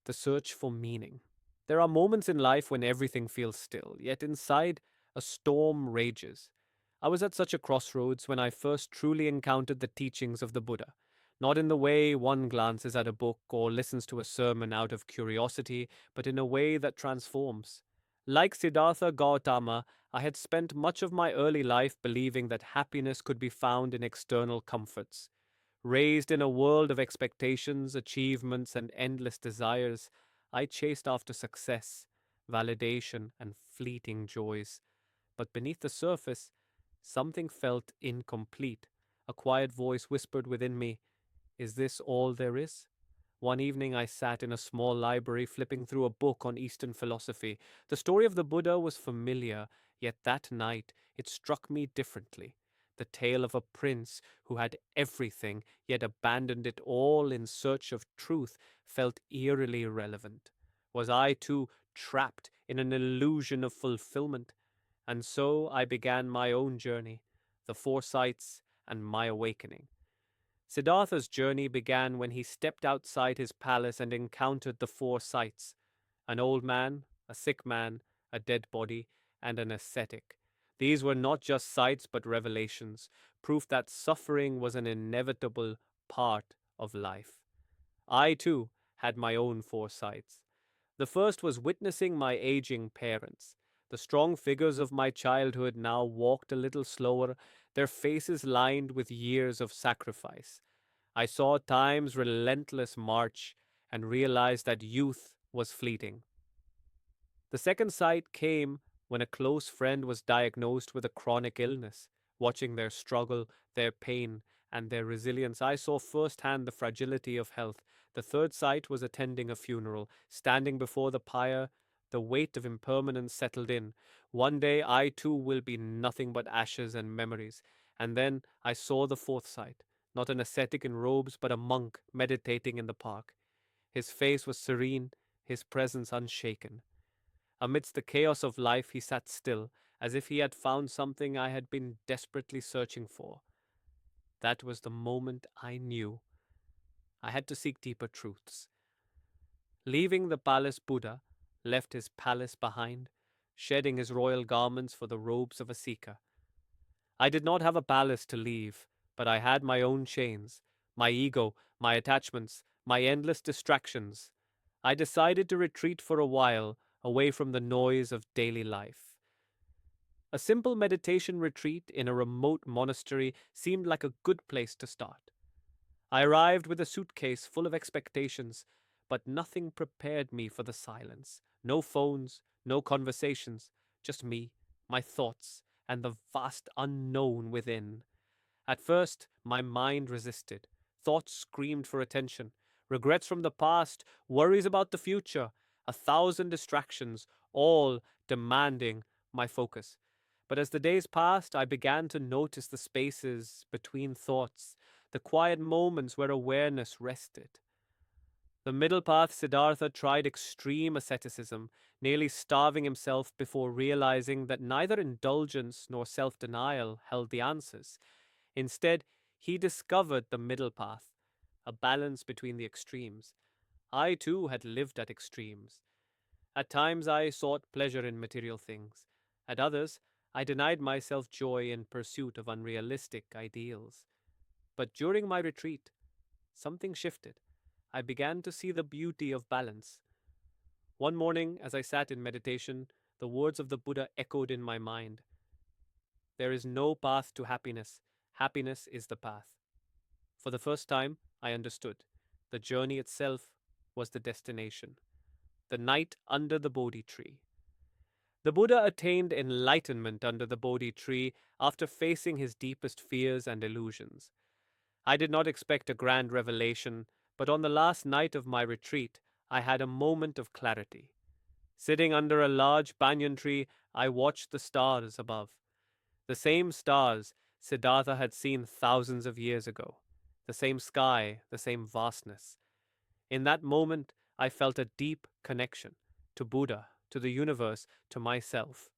the search for meaning. There are moments in life when everything feels still, yet inside, a storm rages. I was at such a crossroads when I first truly encountered the teachings of the Buddha, not in the way one glances at a book or listens to a sermon out of curiosity, but in a way that transforms. Like Siddhartha Gautama, I had spent much of my early life believing that happiness could be found in external comforts. Raised in a world of expectations, achievements, and endless desires, I chased after success, validation, and fleeting joys. But beneath the surface, something felt incomplete. A quiet voice whispered within me, "Is this all there is?" One evening I sat in a small library flipping through a book on Eastern philosophy. The story of the Buddha was familiar, yet that night it struck me differently. The tale of a prince who had everything, yet abandoned it all in search of truth, felt eerily relevant. Was I too trapped in an illusion of fulfillment? And so I began my own journey, the foresights and my awakening. Siddhartha's journey began when he stepped outside his palace and encountered the four sights: an old man, a sick man, a dead body, and an ascetic. These were not just sights but revelations, proof that suffering was an inevitable part of life. I, too, had my own four sights. The first was witnessing my aging parents. The strong figures of my childhood now walked a little slower, their faces lined with years of sacrifice. I saw time's relentless march and realized that youth was fleeting. The second sight came when a close friend was diagnosed with a chronic illness. Watching their struggle, their pain, and their resilience, I saw firsthand the fragility of health. The third sight was attending a funeral. Standing before the pyre, the weight of impermanence settled in. One day I too will be nothing but ashes and memories. And then I saw the fourth sight, not an ascetic in robes, but a monk meditating in the park. His face was serene, his presence unshaken. Amidst the chaos of life, he sat still, as if he had found something I had been desperately searching for. That was the moment I knew I had to seek deeper truths. Leaving the palace, Buddha left his palace behind, shedding his royal garments for the robes of a seeker. I did not have a palace to leave, but I had my own chains, my ego, my attachments, my endless distractions. I decided to retreat for a while, away from the noise of daily life. A simple meditation retreat in a remote monastery seemed like a good place to start. I arrived with a suitcase full of expectations, but nothing prepared me for the silence. No phones, no conversations, just me, my thoughts, and the vast unknown within. At first, my mind resisted. Thoughts screamed for attention. Regrets from the past, worries about the future, a thousand distractions, all demanding my focus. But as the days passed, I began to notice the spaces between thoughts, the quiet moments where awareness rested. The middle path, Siddhartha tried extreme asceticism, nearly starving himself before realizing that neither indulgence nor self denial held the answers. Instead, he discovered the middle path, a balance between the extremes. I too had lived at extremes. At times I sought pleasure in material things. At others, I denied myself joy in pursuit of unrealistic ideals. But during my retreat, something shifted. I began to see the beauty of balance. One morning, as I sat in meditation, the words of the Buddha echoed in my mind. There is no path to happiness. Happiness is the path. For the first time, I understood. The journey itself was the destination. The night under the Bodhi tree. The Buddha attained enlightenment under the Bodhi tree after facing his deepest fears and illusions. I did not expect a grand revelation, but on the last night of my retreat, I had a moment of clarity. Sitting under a large banyan tree, I watched the stars above. The same stars Siddhartha had seen thousands of years ago. The same sky, the same vastness. In that moment, I felt a deep connection to Buddha, to the universe, to myself.